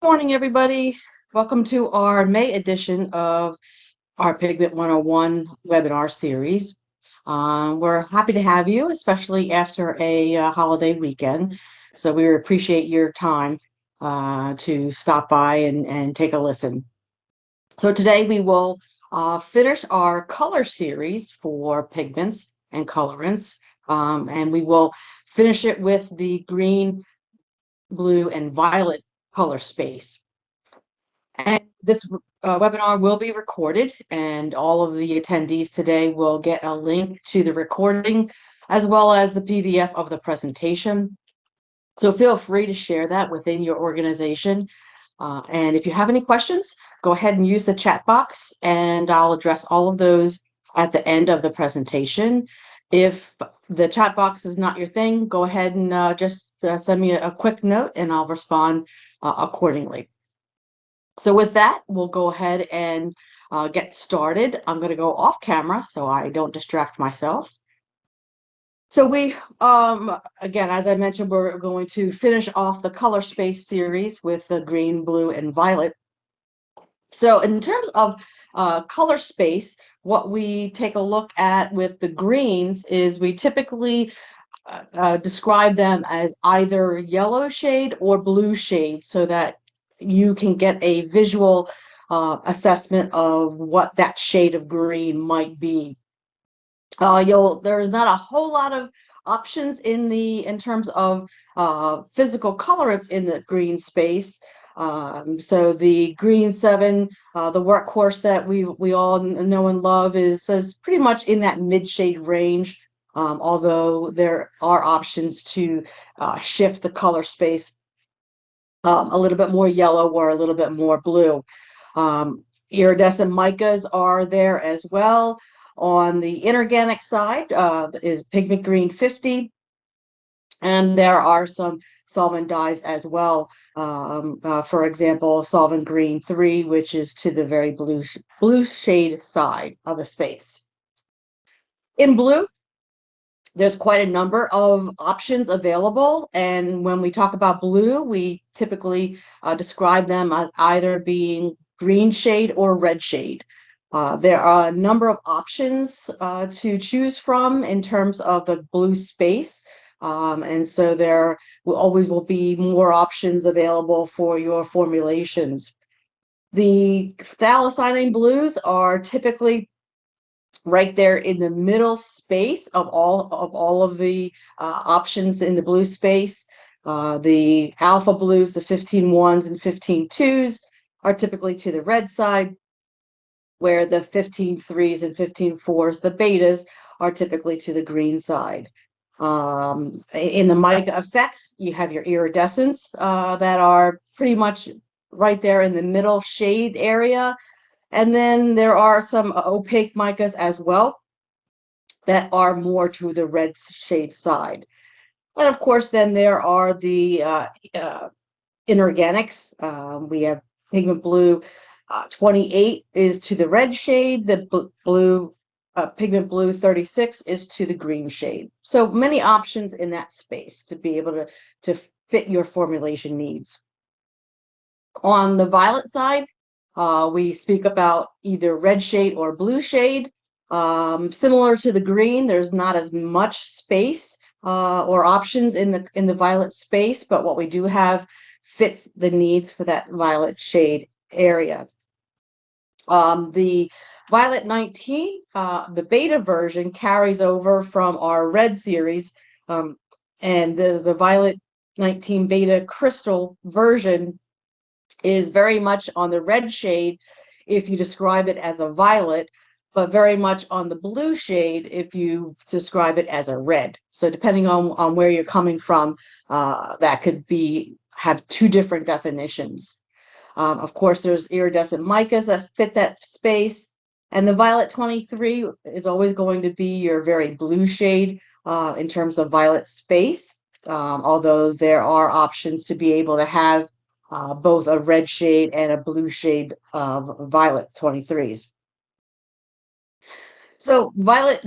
Morning, everybody. Welcome to our May edition of our Pigment 101 webinar series. We're happy to have you, especially after a holiday weekend. So we appreciate your time to stop by and take a listen. So today we will finish our color series for pigments and colorants, and we will finish it with the green, blue, and violet color space. And this webinar will be recorded, and all of the attendees today will get a link to the recording as well as the PDF of the presentation. So feel free to share that within your organization. And if you have any questions, go ahead and use the chat box, and I'll address all of those at the end of the presentation. If the chat box is not your thing, go ahead and just send me a quick note, and I'll respond accordingly. So with that, we'll go ahead and get started. I'm going to go off camera so I don't distract myself. So again, as I mentioned, we're going to finish off the color space series with the green, blue, and violet. So in terms of color space, what we take a look at with the greens is we typically describe them as either yellow shade or blue shade so that you can get a visual assessment of what that shade of green might be. There's not a whole lot of options in terms of physical colorants in the green space. So the green 7, the workhorse that we all know and love is pretty much in that mid-shade range. Although there are options to shift the color space a little bit more yellow or a little bit more blue. Iridescent micas are there as well. On the inorganic side is Pigment Green 50, and there are some solvent dyes as well. For example, Solvent Green 3, which is to the very blue shade side of the space. In blue, there's quite a number of options available, and when we talk about blue, we typically describe them as either being green shade or red shade. There are a number of options to choose from in terms of the blue space, and so there will be more options available for your formulations. The phthalocyanine blues are typically right there in the middle space of all of the options in the blue space. The alpha blues, the 15-1s and 15-2s, are typically to the red side, where the 15-3s and 15-4s, the betas, are typically to the green side. In the mica effects, you have your iridescents that are pretty much right there in the middle shade area. And then there are some opaque micas as well that are more to the red shade side. And of course, then there are the inorganics. We have Pigment Blue 28 is to the red shade. The Pigment Blue 36 is to the green shade. So many options in that space to be able to fit your formulation needs. On the violet side, we speak about either red shade or blue shade. Similar to the green, there's not as much space or options in the violet space, but what we do have fits the needs for that violet shade area. The Violet 19, the beta version, carries over from our red series, and the Violet 19 beta crystal version is very much on the red shade if you describe it as a violet, but very much on the blue shade if you describe it as a red. So depending on where you're coming from, that could have two different definitions. Of course, there's iridescent micas that fit that space, and the Violet 23 is always going to be your very blue shade in terms of violet space, although there are options to be able to have both a red shade and a blue shade of Violet 23s. So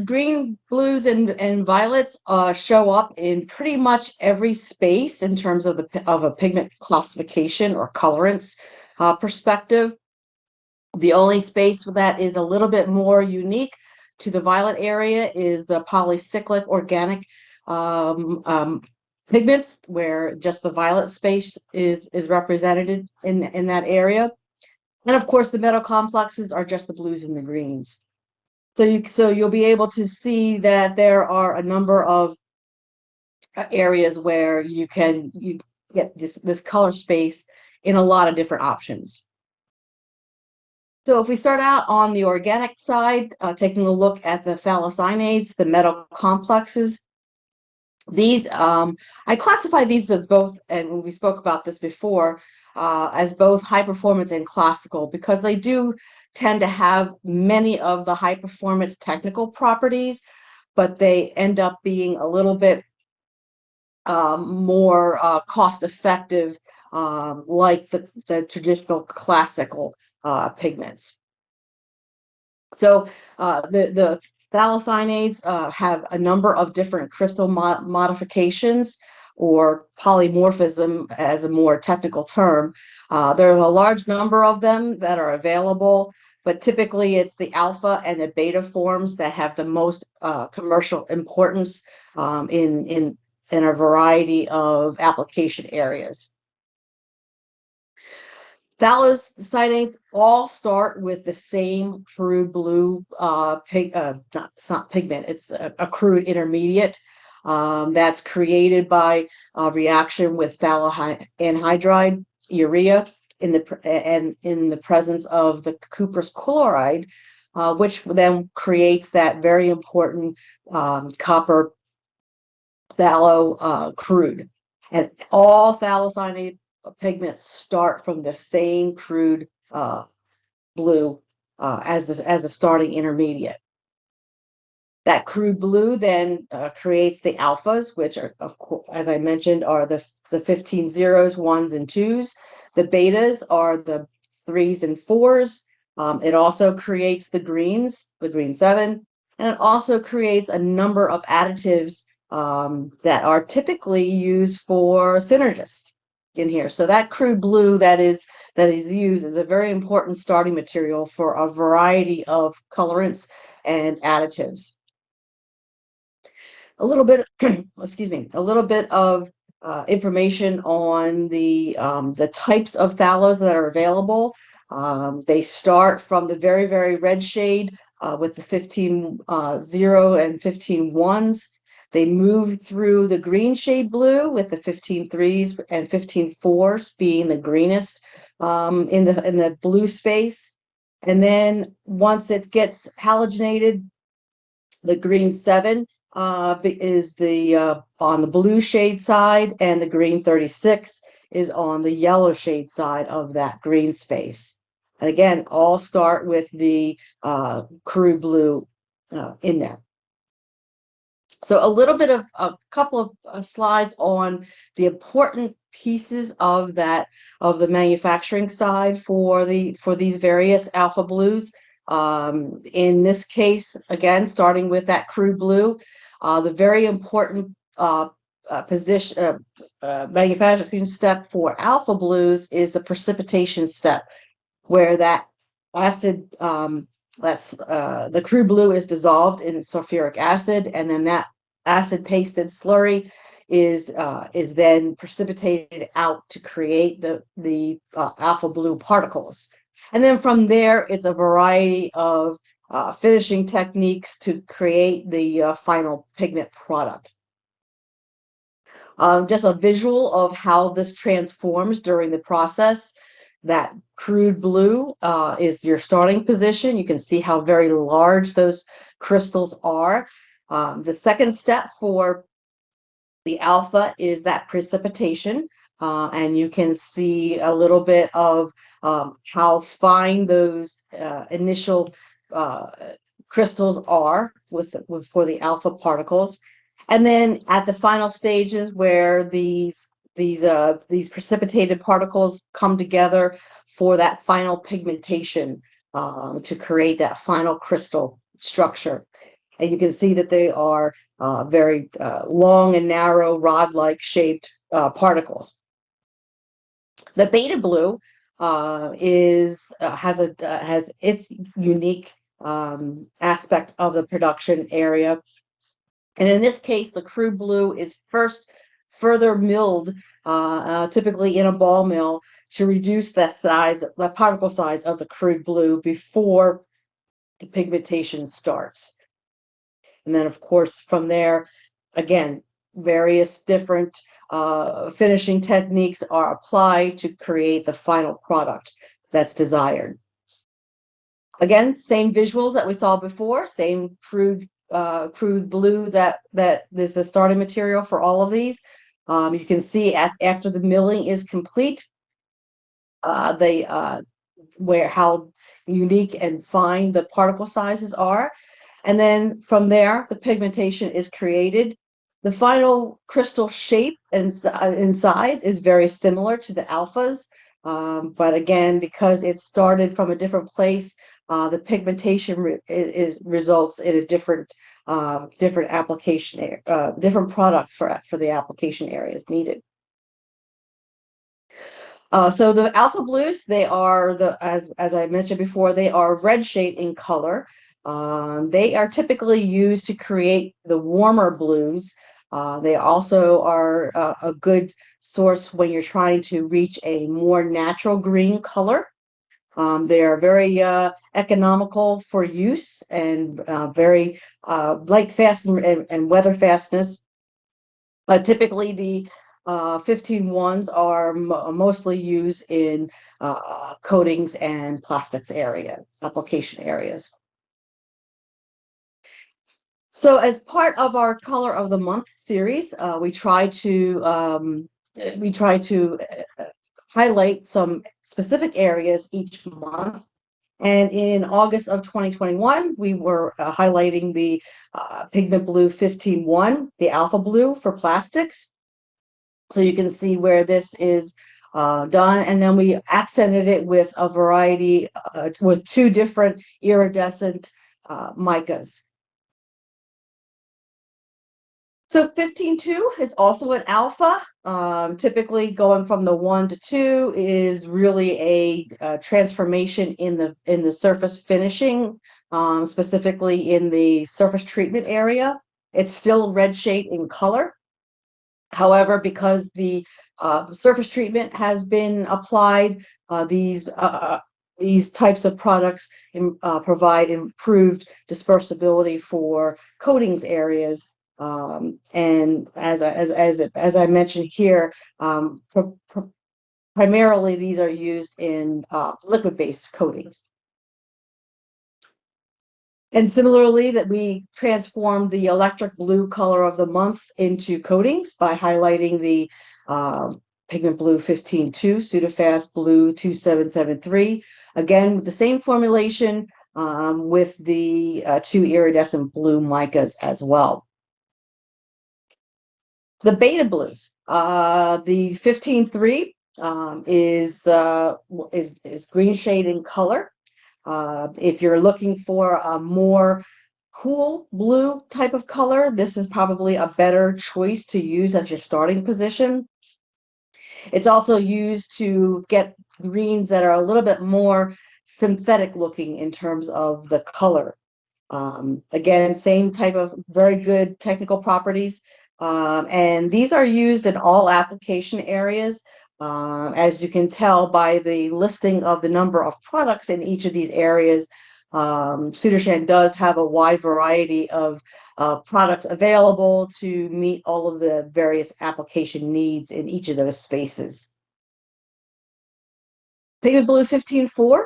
green, blues, and violets show up in pretty much every space in terms of a pigment classification or colorants perspective. The only space that is a little bit more unique to the violet area is the polycyclic organic um, um, pigments, where just the violet space is represented in that area. And of course, the metal complexes are just the blues and the greens. So you'll be able to see that there are a number of areas where you get this color space in a lot of different options. So if we start out on the organic side, taking a look at the phthalocyanades, the metal complexes, these I classify these as both, and we spoke about this before, as both high performance and classical, because they do tend to have many of the high performance technical properties, but they end up being a little bit more cost effective, like the traditional classical pigments. So the phthalocyanades have a number of different crystal modifications, or polymorphism as a more technical term. There's a large number of them that are available, but typically it's the alpha and the beta forms that have the most commercial importance in a variety of application areas. Phthalocyanades all start with the same crude blue it's not pigment, it's a crude intermediate that's created by a reaction with phthalanhydride, urea, in the presence of the cuprous chloride, which then creates that very important copper phthalo crude. And all phthalocyanate pigments start from the same crude blue as a starting intermediate. That crude blue then creates the alphas, which are, of course, as I mentioned, are the 15 zeros, ones, and twos. The betas are the threes and fours. It also creates the greens, the green 7, and it also creates a number of additives that are typically used for synergists in here. So that crude blue that is used is a very important starting material for a variety of colorants and additives. A little bit, excuse me, a little bit of information on the types of phthalos that are available. They start from the very, very red shade with the 15 0 and 15 1s. They move through the green shade blue with the 15 3s and 15 4s being the greenest in the blue space. And then once it gets halogenated, the green 7 is on the blue shade side, and the green 36 is on the yellow shade side of that green space. And again, all start with the crude blue in there. So a couple of slides on the important pieces of the manufacturing side for these various alpha blues. In this case, again, starting with that crude blue, the very important manufacturing step for alpha blues is the precipitation step, where that acid, the crude blue, is dissolved in sulfuric acid, and then that acid pasted slurry is then precipitated out to create the alpha blue particles. And then from there, it's a variety of finishing techniques to create the final pigment product. Just a visual of how this transforms during the process. That crude blue is your starting position. You can see how very large those crystals are. The second step for the alpha is that precipitation, and you can see a little bit of how fine those initial crystals are for the alpha particles. And then at the final stages, where these precipitated particles come together for that final pigmentation to create that final crystal structure. And you can see that they are very long and narrow rod-like shaped particles. The beta blue has its unique aspect of the production area. And in this case, the crude blue is first further milled, typically in a ball mill, to reduce the particle size of the crude blue before the pigmentation starts. And then, of course, from there, again, various different finishing techniques are applied to create the final product that's desired. Again, same visuals that we saw before, same crude blue that is the starting material for all of these. You can see after the milling is complete, how unique and fine the particle sizes are. And then from there, the pigmentation is created. The final crystal shape and size is very similar to the alphas. But again, because it started from a different place, the pigmentation results in a different application, different product for the application areas needed. So the alpha blues, they are as I mentioned before, they are red shade in color. They are typically used to create the warmer blues. They also are a good source when you're trying to reach a more natural green color. They are very economical for use and very light fast and weather fastness. Typically, the 15-1s are mostly used in coatings and plastics application areas. So as part of our Color of the Month series, we try to highlight some specific areas each month. And in August of 2021, we were highlighting the Pigment Blue 15-1, the Alpha Blue for plastics. So you can see where this is done. And then we accented it with a variety, with two different iridescent micas. So 15-2 is also an alpha. Typically going from the 1 to 2 is really a transformation in the surface finishing, specifically in the surface treatment area. It's still red shade in color. However, because the surface treatment has been applied, these types of products provide improved dispersibility for coatings areas. And as I mentioned here, primarily these are used in liquid-based coatings. And similarly, that we transformed the electric blue color of the month into coatings by highlighting the Pigment Blue 15-2, Sudafast Blue 2773. Again, with the same formulation with the two iridescent blue micas as well. The beta blues, the 15-3 is green shade in color. If you're looking for a more cool blue type of color, this is probably a better choice to use as your starting position. It's also used to get greens that are a little bit more synthetic looking in terms of the color. Again, same type of very good technical properties. And these are used in all application areas. As you can tell by the listing of the number of products in each of these areas, Sudarshan does have a wide variety of products available to meet all of the various application needs in each of those spaces. Pigment Blue 15-4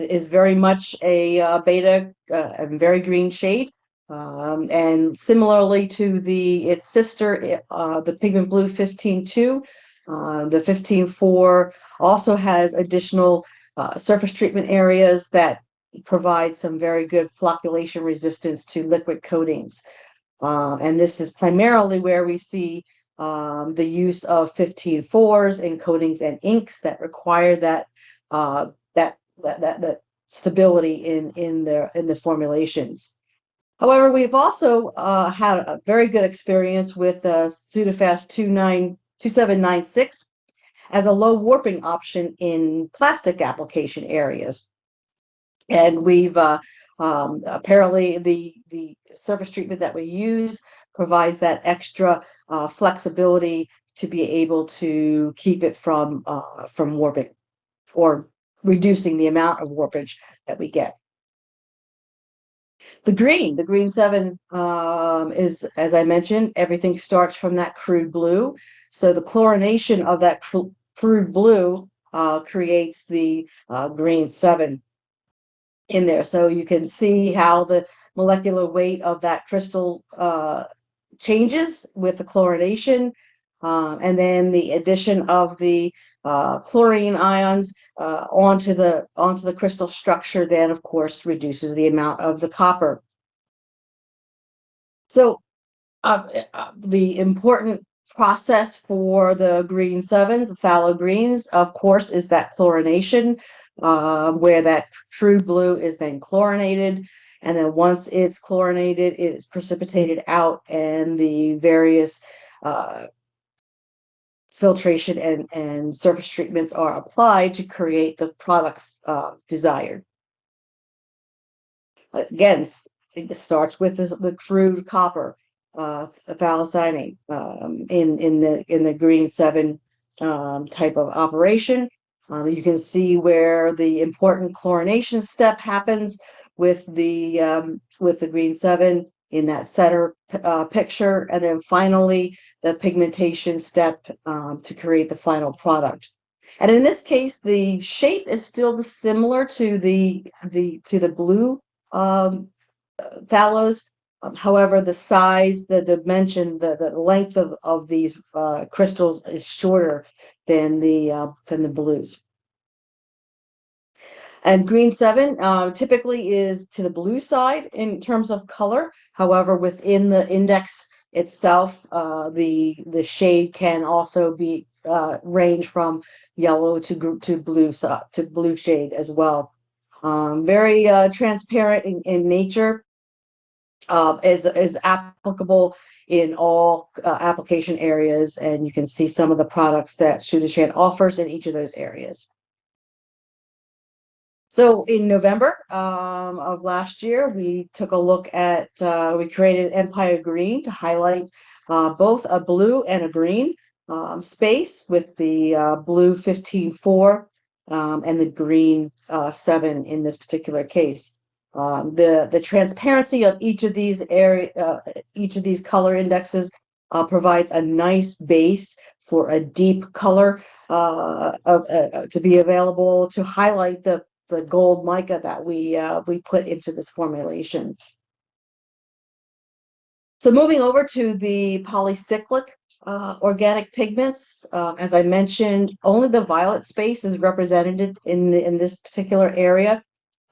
is very much a beta and very green shade. And similarly to its sister, the Pigment Blue 15-2, the 15-4 also has additional surface treatment areas that provide some very good flocculation resistance to liquid coatings. And this is primarily where we see the use of 15-4s in coatings and inks that require that stability in the formulations. However, we've also had a very good experience with Sudafast 2796 as a low warping option in plastic application areas. And we've apparently the surface treatment that we use provides that extra flexibility to be able to keep it from warping or reducing the amount of warpage that we get. The green 7 is, as I mentioned, everything starts from that crude blue. So the chlorination of that crude blue creates the green 7 in there. So you can see how the molecular weight of that crystal changes with the chlorination. And then the addition of the chlorine ions onto the crystal structure then, of course, reduces the amount of the copper. So the important process for the green 7s, the phthalo greens, of course, is that chlorination, where that true blue is then chlorinated. And then once it's chlorinated, it is precipitated out, and the various filtration and surface treatments are applied to create the products desired. Again, it starts with the crude copper, phthalocyanate, in the green 7 type of operation. You can see where the important chlorination step happens with the green 7 in that center picture, and then finally the pigmentation step to create the final product. And in this case, the shape is still similar to the blue phthalos. However, the size, the dimension, the length of these crystals is shorter than the blues. And green 7 typically is to the blue side in terms of color. However, within the index itself, the shade can also be range from yellow to blue shade as well. Very transparent in nature, is applicable in all application areas, and you can see some of the products that Sudarshan offers in each of those areas. So in November of last year, we took a look at, we created Empire Green to highlight both a blue and a green space with the blue 15.4 and the green 7 in this particular case. The transparency of each of these color indexes provides a nice base for a deep color to be available to highlight the gold mica that we put into this formulation. So moving over to the polycyclic organic pigments, as I mentioned, only the violet space is represented in this particular area,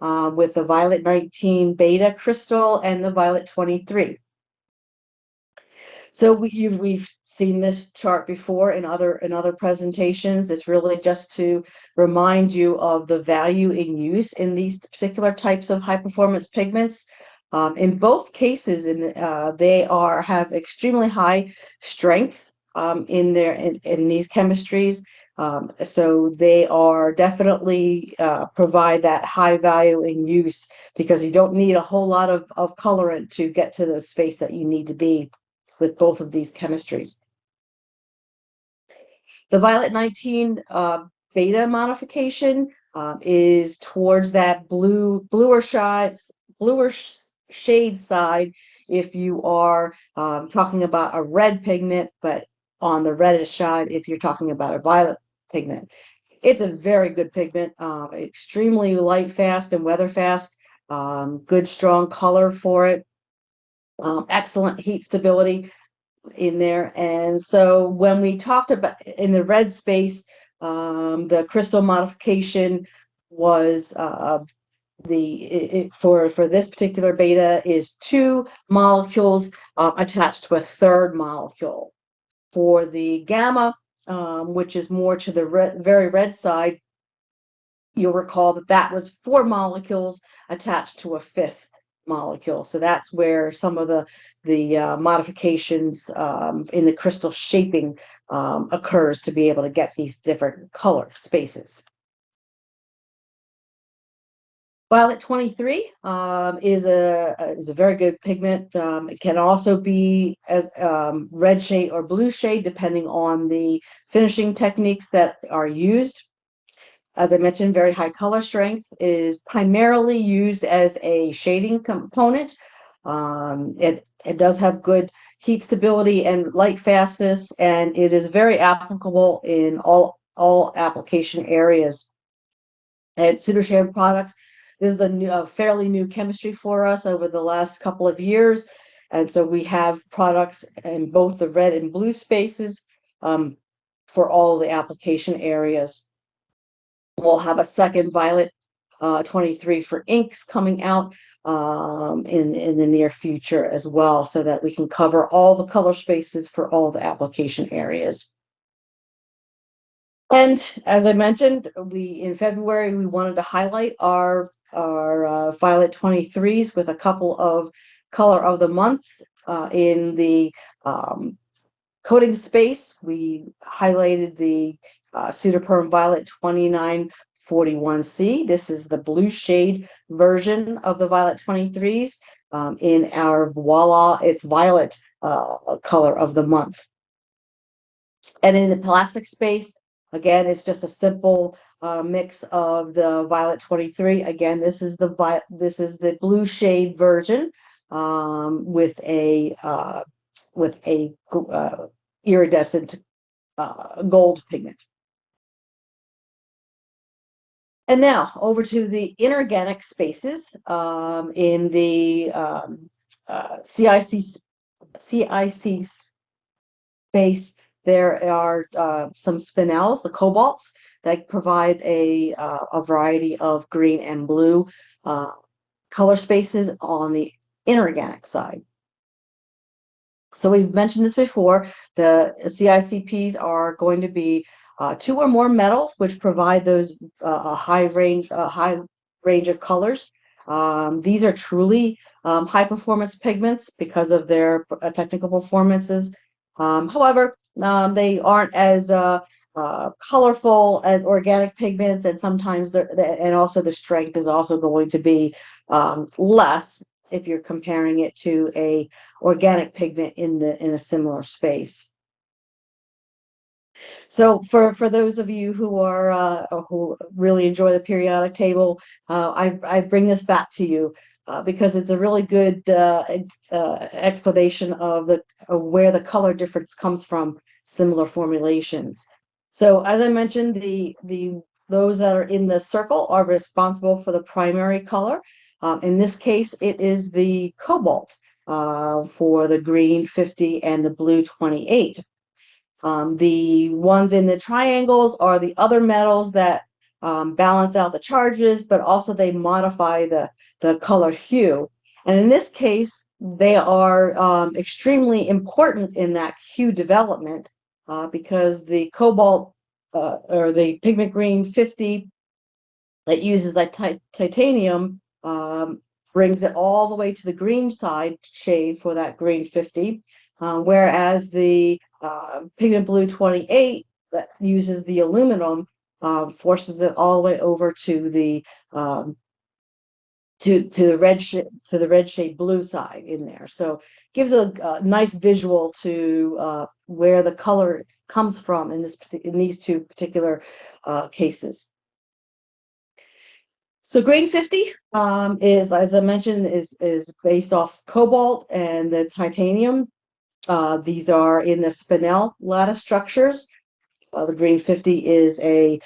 with the violet 19 beta crystal and the violet 23. So we've seen this chart before in other presentations. It's really just to remind you of the value in use in these particular types of high performance pigments. In both cases, they have extremely high strength in these chemistries. So they are definitely provide that high value in use, because you don't need a whole lot of colorant to get to the space that you need to be with both of these chemistries. The violet 19 beta modification is towards that bluer shade side if you are talking about a red pigment, but on the reddish side if you're talking about a violet pigment. It's a very good pigment, extremely light fast and weather fast, good strong color for it, excellent heat stability in there. And so when we talked about in the red space, the crystal modification was for this particular beta is 2 molecules attached to a third molecule. For the gamma, which is more to the very red side, you'll recall that that was 4 molecules attached to a fifth molecule. So that's where some of the modifications in the crystal shaping occurs to be able to get these different color spaces. Violet 23 is a very good pigment. It can also be as red shade or blue shade, depending on the finishing techniques that are used. As I mentioned, very high color strength, is primarily used as a shading component. It does have good heat stability and light fastness, and it is very applicable in all application areas. At Sudarshan products, this is a fairly new chemistry for us over the last couple of years, and so we have products in both the red and blue spaces for all the application areas. We'll have a second Violet 23 for inks coming out in the near future as well, so that we can cover all the color spaces for all the application areas. And as I mentioned, in February we wanted to highlight our Violet 23s with a couple of color of the months in the coating space. We highlighted the Sudaperm Violet 2941C. This is the blue shade version of the Violet 23s in our Voila, it's Violet color of the month. And in the plastic space, again, it's just a simple mix of the Violet 23. Again, this is the blue shade version with a iridescent gold pigment. And now over to the inorganic spaces in the CIC space. There are some spinels, the cobalts, that provide a variety of green and blue color spaces on the inorganic side. So we've mentioned this before, the CICPs are going to be 2 or more metals, which provide those high range of colors. These are truly high performance pigments because of their technical performances. However, they aren't as colorful as organic pigments, and sometimes and also the strength is also going to be less if you're comparing it to a organic pigment in a similar space. So for those of you who really enjoy the periodic table, I bring this back to you because it's a really good explanation of where the color difference comes from similar formulations. So as I mentioned, those that are in the circle are responsible for the primary color. In this case, it is the cobalt for the green 50 and the blue 28. The ones in the triangles are the other metals that balance out the charges, but also they modify the color hue. And in this case, they are extremely important in that hue development because the cobalt or the pigment green 50 that uses that titanium brings it all the way to the green side shade for that green 50, whereas the pigment blue 28 that uses the aluminum forces it all the way over to the to the red shade blue side in there. So gives a nice visual to where the color comes from in these two particular cases. So grade 50 is, as I mentioned, is based off cobalt and the titanium. These are in the spinel lattice structures. The green 50 is a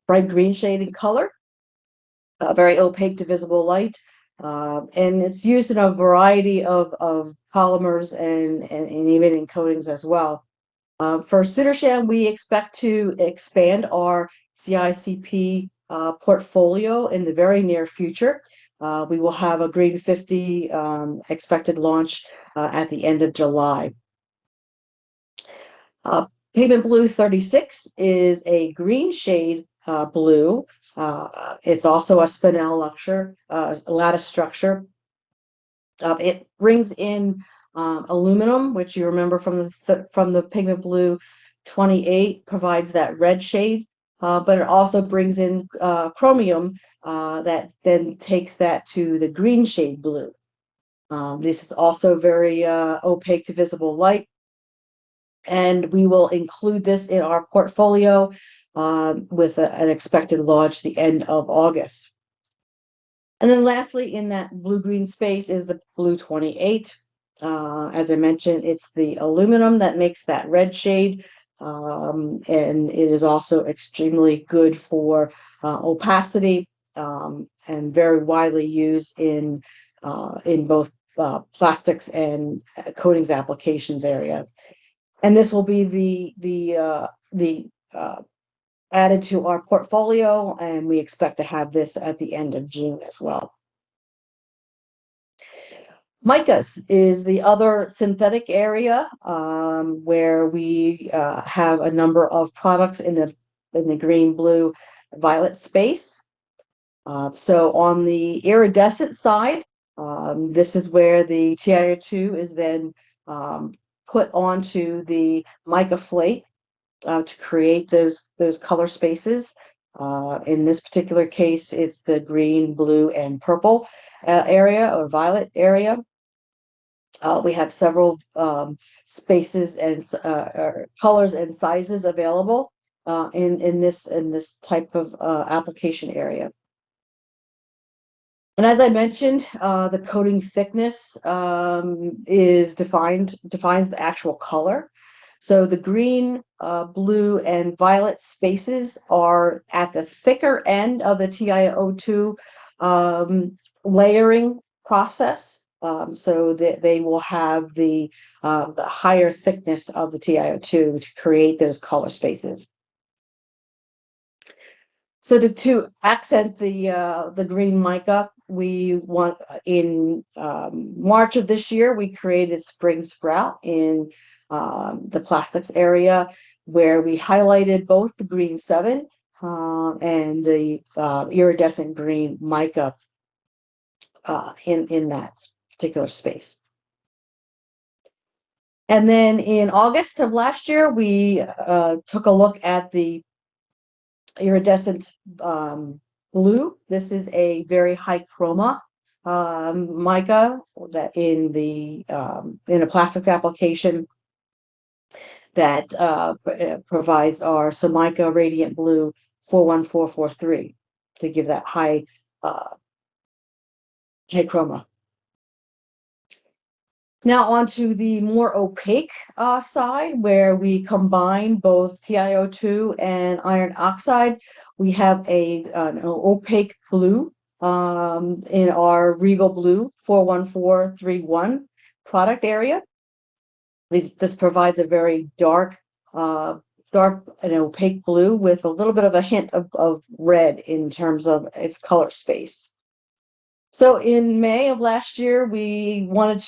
bright green shade in color, very opaque to visible light, and it's used in a variety of polymers and even in coatings as well. For Sudarshan, we expect to expand our CICP portfolio in the very near future. We will have a green 50 expected launch at the end of July. Pigment blue 36 is a green shade blue. It's also a spinel lattice structure. It brings in aluminum, which you remember from the Pigment Blue 28, provides that red shade, but it also brings in chromium that then takes that to the green shade blue. This is also very opaque to visible light, and we will include this in our portfolio with an expected launch the end of August. And then lastly, in that blue-green space is the Blue 28. As I mentioned, it's the aluminum that makes that red shade, and it is also extremely good for opacity, and very widely used in both plastics and coatings applications area. And this will be the added to our portfolio, and we expect to have this at the end of June as well. Micas is the other synthetic area where we have a number of products in the green, blue, violet space. So on the iridescent side, this is where the TiO2 is then put onto the mica flake to create those color spaces. In this particular case, it's the green, blue, and purple area or violet area. We have several spaces and colors and sizes available in this type of application area. And as I mentioned, the coating thickness defines the actual color. So the green, blue, and violet spaces are at the thicker end of the TiO2 layering process. So that they will have the higher thickness of the TiO2 to create those color spaces. So to accent the green mica, we want in March of this year, we created Spring Sprout in the plastics area, where we highlighted both the green 7 and the iridescent green mica in that particular space. And then in August of last year, we took a look at the iridescent blue. This is a very high chroma mica that in a plastics application that provides our Mica Radiant Blue 41443 to give that high chroma. Now onto the more opaque side, where we combine both TiO2 and iron oxide. We have an opaque blue in our Regal Blue 41431 product area. This provides a very dark and opaque blue with a little bit of a hint of red in terms of its color space. So in May of last year, we wanted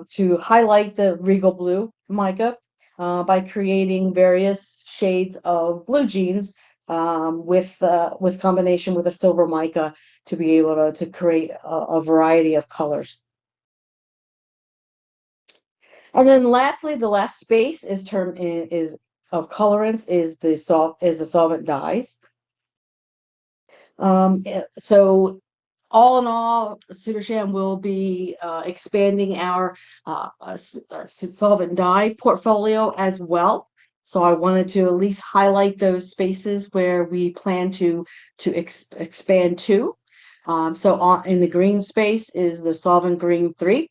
to highlight the Regal Blue mica by creating various shades of blue jeans with combination with a silver mica to be able to create a variety of colors. And then lastly, the last space is of colorants is the solvent dyes. So all in all, Sudarshan will be expanding our solvent dye portfolio as well. So I wanted to at least highlight those spaces where we plan to expand to. So in the green space is the Solvent Green 3.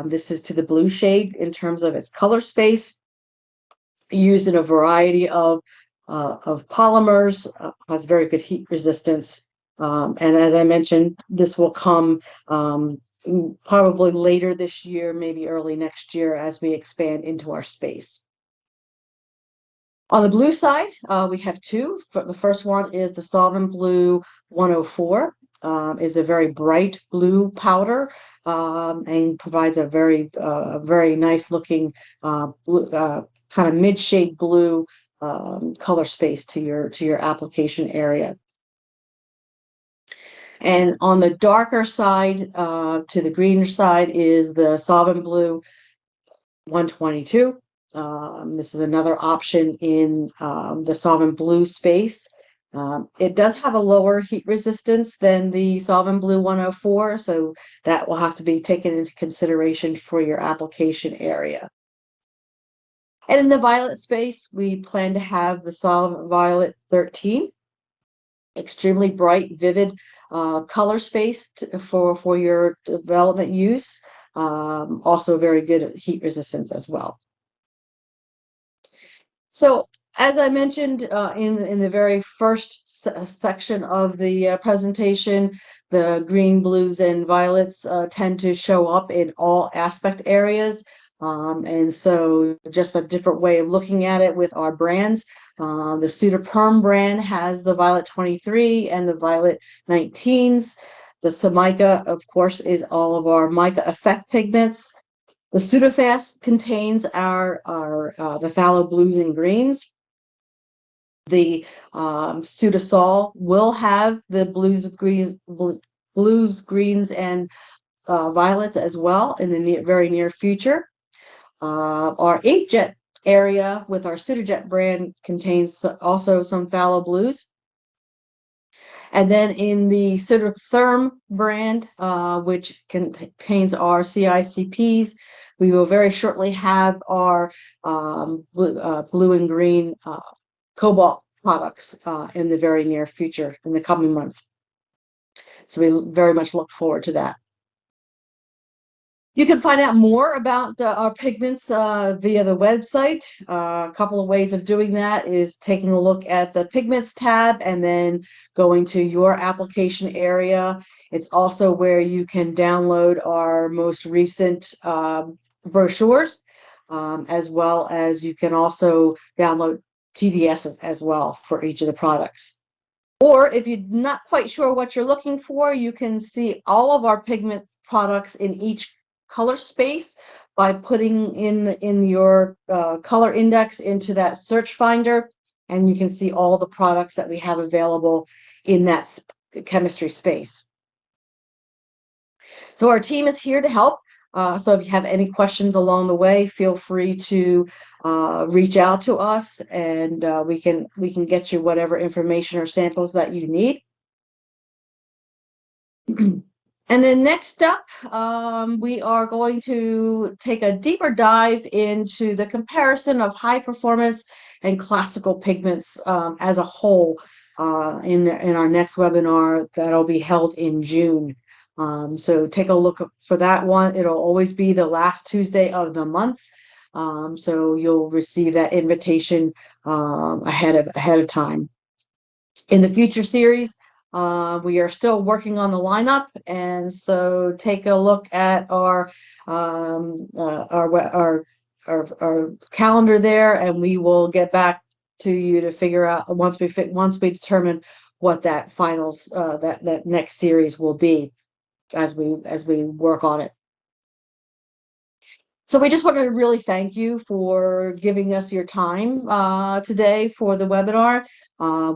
This is to the blue shade in terms of its color space, used in a variety of polymers, has very good heat resistance. And as I mentioned, this will come probably later this year, maybe early next year, as we expand into our space. On the blue side, we have two. The first one is the Solvent Blue 104. Is a very bright blue powder and provides a very nice looking kind of mid-shade blue color space to your application area. And on the darker side, to the greener side, is the solvent blue 122. This is another option in the solvent blue space. It does have a lower heat resistance than the solvent blue 104, so that will have to be taken into consideration for your application area. And in the violet space, we plan to have the solvent violet 13. Extremely bright, vivid color space for your development use. Also very good heat resistance as well. So as I mentioned in the very first section of the presentation, the green, blues, and violets tend to show up in all aspect areas. And so just a different way of looking at it with our brands. The Sudarshan brand has the Violet 23 and the Violet 19s. The mica, of course, is all of our mica effect pigments. The Sudafast contains our the phthalo blues and greens. The Sudasol will have the blues, greens, and violets as well in the very near future. Our inkjet area with our Sudajet brand contains also some phthalo blues. And then in the Sudatherm brand, which contains our CICPs, we will very shortly have our blue and green cobalt products in the very near future, in the coming months. So we very much look forward to that. You can find out more about our pigments via the website. A couple of ways of doing that is taking a look at the Pigments tab and then going to your application area. It's also where you can download our most recent brochures, as well as you can also download TDSs as well for each of the products. Or if you're not quite sure what you're looking for, you can see all of our pigment products in each color space by putting in your color index into that search finder, and you can see all the products that we have available in that chemistry space. So our team is here to help. So if you have any questions along the way, feel free to reach out to us, and we can get you whatever information or samples that you need. And then next up, we are going to take a deeper dive into the comparison of high performance and classical pigments as a whole in our next webinar that'll be held in June. So take a look for that one. It'll always be the last Tuesday of the month. So you'll receive that invitation ahead of time. In the future series, we are still working on the lineup, and so take a look at our calendar there, and we will get back to you to figure out once we determine what that finals that next series will be as we work on it. So we just wanted to really thank you for giving us your time today for the webinar.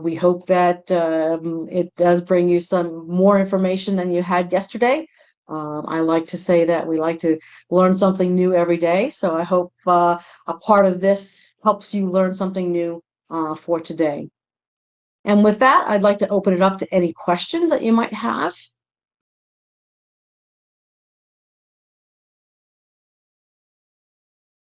We hope that it does bring you some more information than you had yesterday. I like to say that we like to learn something new every day. So I hope a part of this helps you learn something new for today. And with that, I'd like to open it up to any questions that you might have.